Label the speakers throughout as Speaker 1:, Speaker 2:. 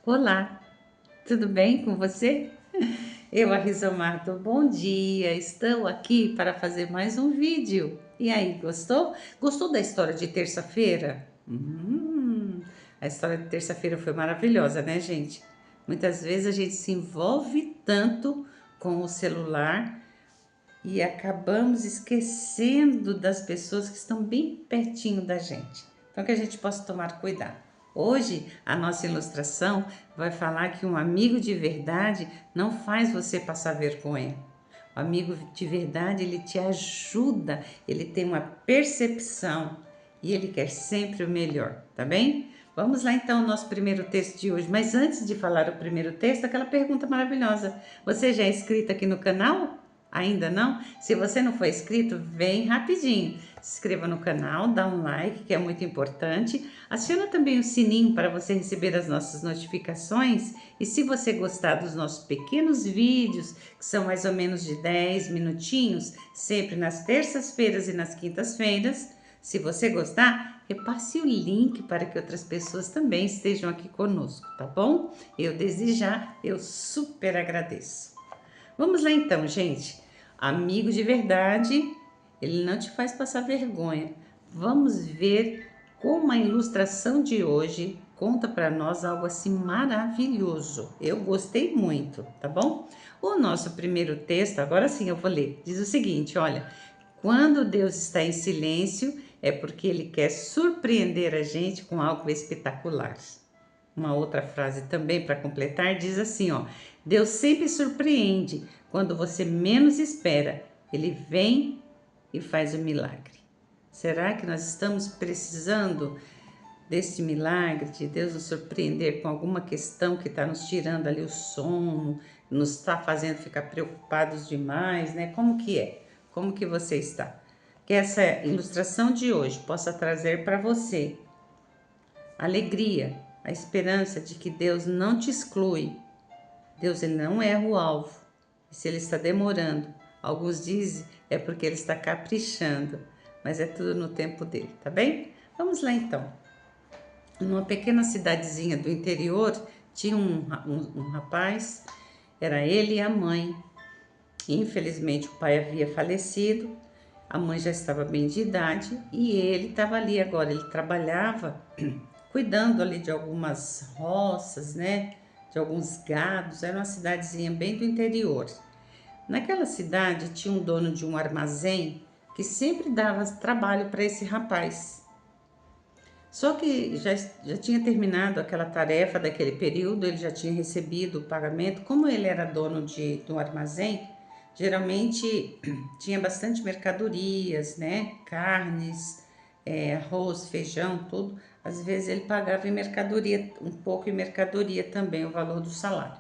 Speaker 1: Olá, tudo bem com você? Eu, a Rizomato, bom dia. Estou aqui para fazer mais um vídeo. E aí, gostou? Gostou da história de terça-feira? A história de terça-feira foi maravilhosa, né, gente? Muitas vezes a gente se envolve tanto com o celular e acabamos esquecendo das pessoas que estão bem pertinho da gente. Então, que a gente possa tomar cuidado. Hoje, a nossa ilustração vai falar que um amigo de verdade não faz você passar vergonha. O amigo de verdade, ele te ajuda, ele tem uma percepção e ele quer sempre o melhor, tá bem? Vamos lá então ao nosso primeiro texto de hoje. Mas antes de falar o primeiro texto, aquela pergunta maravilhosa. Você já é inscrito aqui no canal? Ainda não? Se você não for inscrito, vem rapidinho. Se inscreva no canal, dá um like, que é muito importante. Aciona também o sininho para você receber as nossas notificações. E se você gostar dos nossos pequenos vídeos, que são mais ou menos de 10 minutinhos, sempre nas terças-feiras e nas quintas-feiras, se você gostar, repasse o link para que outras pessoas também estejam aqui conosco, tá bom? Eu desde já, eu super agradeço. Vamos lá então, gente. Amigo de verdade, ele não te faz passar vergonha. Vamos ver como a ilustração de hoje conta para nós algo assim maravilhoso. Eu gostei muito, tá bom? O nosso primeiro texto, agora sim eu vou ler, diz o seguinte: olha, quando Deus está em silêncio, é porque Ele quer surpreender a gente com algo espetacular. Uma outra frase também para completar diz assim, ó: Deus sempre surpreende quando você menos espera. Ele vem e faz o milagre. Será que nós estamos precisando desse milagre de Deus nos surpreender com alguma questão que está nos tirando ali o sono, nos está fazendo ficar preocupados demais, né? Como que é? Como que você está? Que essa ilustração de hoje possa trazer para você alegria, a esperança de que Deus não te exclui. Deus, ele não erra o alvo. E se ele está demorando, alguns dizem é porque ele está caprichando, mas é tudo no tempo dele, tá bem? Vamos lá então. Numa pequena cidadezinha do interior, tinha um rapaz, era ele e a mãe. Infelizmente, o pai havia falecido, a mãe já estava bem de idade e ele estava ali agora. Ele trabalhava cuidando ali de algumas roças, né? De alguns gados. Era uma cidadezinha bem do interior. Naquela cidade tinha um dono de um armazém que sempre dava trabalho para esse rapaz. Só que já tinha terminado aquela tarefa daquele período, ele já tinha recebido o pagamento. Como ele era dono de um armazém, geralmente tinha bastante mercadorias, né? Carnes, arroz, feijão, tudo. Às vezes ele pagava em mercadoria, um pouco em mercadoria também, o valor do salário.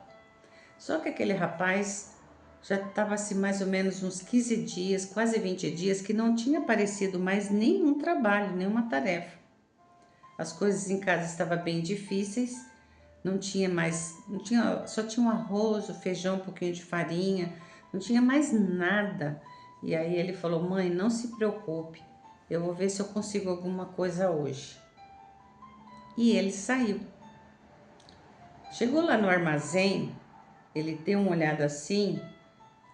Speaker 1: Só que aquele rapaz já estava assim mais ou menos uns 15 dias, quase 20 dias, que não tinha aparecido mais nenhum trabalho, nenhuma tarefa. As coisas em casa estavam bem difíceis, não tinha mais, não tinha, só tinha um arroz, o feijão, um pouquinho de farinha, não tinha mais nada. E aí ele falou: "Mãe, não se preocupe, eu vou ver se eu consigo alguma coisa hoje." E ele saiu. Chegou lá no armazém, ele deu uma olhada assim,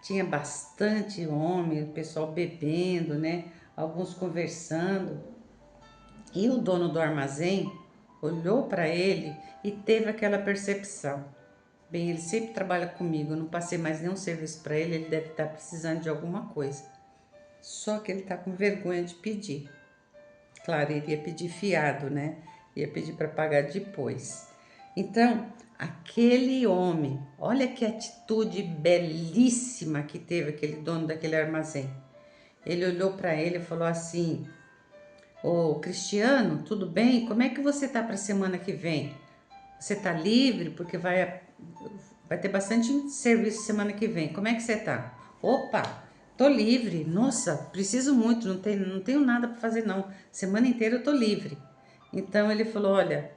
Speaker 1: tinha bastante homem, o pessoal bebendo, né? Alguns conversando. E o dono do armazém olhou para ele e teve aquela percepção. Bem, ele sempre trabalha comigo, eu não passei mais nenhum serviço para ele, ele deve estar precisando de alguma coisa. Só que ele está com vergonha de pedir. Claro, ele ia pedir fiado, né? Ia pedir para pagar depois. Então, aquele homem, olha que atitude belíssima que teve aquele dono daquele armazém. Ele olhou para ele e falou assim: "Ô Cristiano, tudo bem? Como é que você tá para a semana que vem? Você tá livre? Porque vai ter bastante serviço semana que vem. Como é que você tá?" "Opa, tô livre. Nossa, preciso muito, não tenho nada para fazer não. Semana inteira eu tô livre." Então ele falou: "Olha,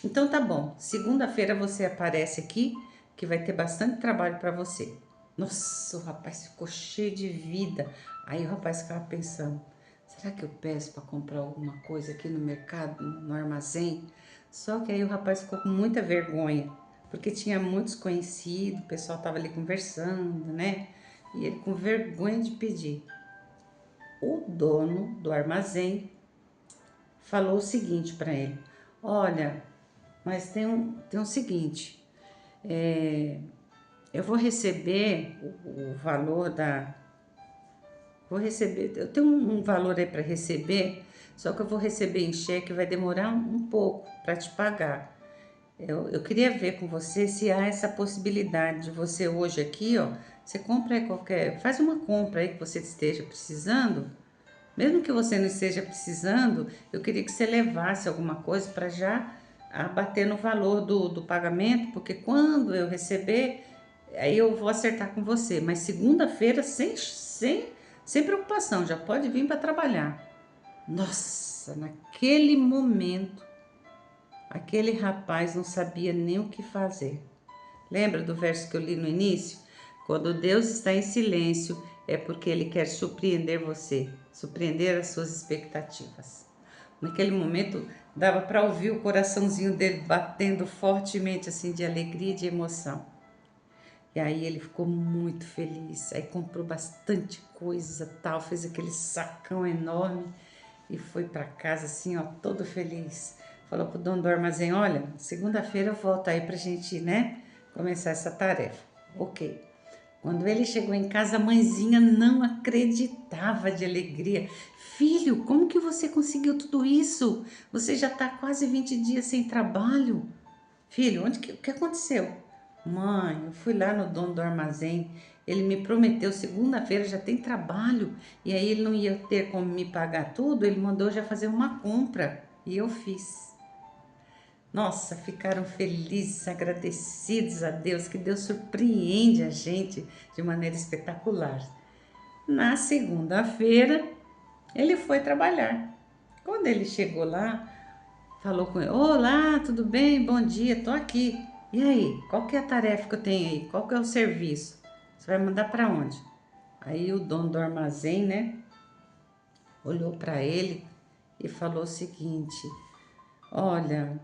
Speaker 1: então tá bom. Segunda-feira você aparece aqui que vai ter bastante trabalho para você." Nossa, o rapaz ficou cheio de vida. Aí o rapaz ficava pensando: será que eu peço para comprar alguma coisa aqui no mercado, no armazém? Só que aí o rapaz ficou com muita vergonha. porque tinha muitos conhecidos, o pessoal tava ali conversando, né? E ele com vergonha de pedir. O dono do armazém falou o seguinte para ele: olha, mas tem um seguinte, eu vou receber o valor da. Vou receber, eu tenho um valor aí para receber, só que eu vou receber em cheque, vai demorar um pouco para te pagar. Eu queria ver com você se há essa possibilidade de você hoje aqui, ó, você compra aí faz uma compra aí que você esteja precisando. Mesmo que você não esteja precisando, eu queria que você levasse alguma coisa para já abater no valor do pagamento, porque quando eu receber, aí eu vou acertar com você. Mas segunda-feira, sem preocupação, já pode vir para trabalhar. Nossa, naquele momento, aquele rapaz não sabia nem o que fazer. Lembra do verso que eu li no início? Quando Deus está em silêncio, é porque Ele quer surpreender você, surpreender as suas expectativas. Naquele momento, dava para ouvir o coraçãozinho dele batendo fortemente, assim, de alegria e de emoção. E aí ele ficou muito feliz, aí comprou bastante coisa, tal, fez aquele sacão enorme e foi para casa assim, ó, todo feliz. Falou pro dono do armazém: olha, segunda-feira eu volto aí pra gente, né, começar essa tarefa. Ok. Quando ele chegou em casa, a mãezinha não acreditava de alegria. Filho, como que você conseguiu tudo isso? Você já está quase 20 dias sem trabalho. Filho, o que aconteceu? Mãe, eu fui lá no dono do armazém. Ele me prometeu segunda-feira já tem trabalho. E aí ele não ia ter como me pagar tudo. Ele mandou já fazer uma compra. E eu fiz. Nossa, ficaram felizes, agradecidos a Deus, que Deus surpreende a gente de maneira espetacular. Na segunda-feira, ele foi trabalhar. Quando ele chegou lá, falou com ele: olá, tudo bem? Bom dia, tô aqui. E aí, qual que é a tarefa que eu tenho aí? Qual que é o serviço? Você vai mandar para onde? Aí o dono do armazém, né, olhou para ele e falou o seguinte: olha,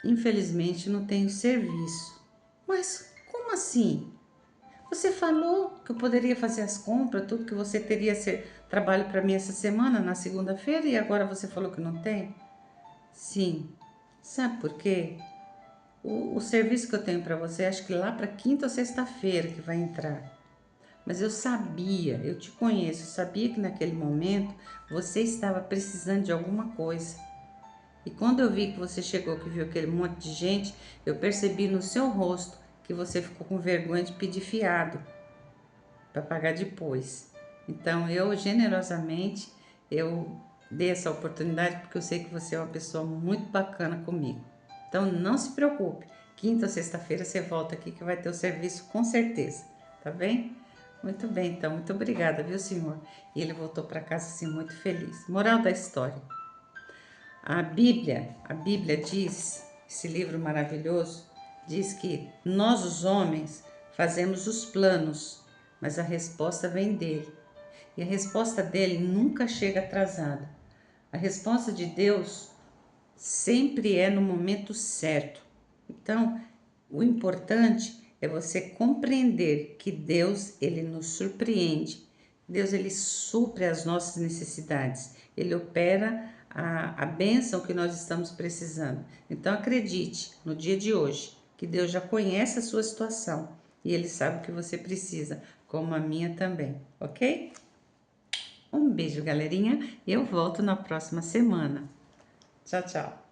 Speaker 1: infelizmente não tenho serviço. Mas como assim? Você falou que eu poderia fazer as compras, tudo que você teria trabalho para mim essa semana, na segunda-feira, e agora você falou que não tem? Sim. Sabe por quê? O serviço que eu tenho para você, acho que lá para quinta ou sexta-feira que vai entrar. Mas eu sabia, eu te conheço, eu sabia que naquele momento você estava precisando de alguma coisa. E quando eu vi que você chegou, que viu aquele monte de gente, eu percebi no seu rosto que você ficou com vergonha de pedir fiado para pagar depois. Então eu generosamente eu dei essa oportunidade porque eu sei que você é uma pessoa muito bacana comigo. Então não se preocupe, quinta ou sexta-feira você volta aqui que vai ter o serviço com certeza, tá bem? Muito bem, então, muito obrigada, viu, senhor? E ele voltou para casa assim muito feliz. Moral da história: a Bíblia diz, esse livro maravilhoso, diz que nós os homens fazemos os planos, mas a resposta vem dele. E a resposta dele nunca chega atrasada. A resposta de Deus sempre é no momento certo. Então, o importante é você compreender que Deus, ele nos surpreende. Deus, ele supre as nossas necessidades. Ele opera a bênção que nós estamos precisando. Então, acredite no dia de hoje que Deus já conhece a sua situação e ele sabe o que você precisa, como a minha também, ok? Um beijo, galerinha, e eu volto na próxima semana. Tchau, tchau.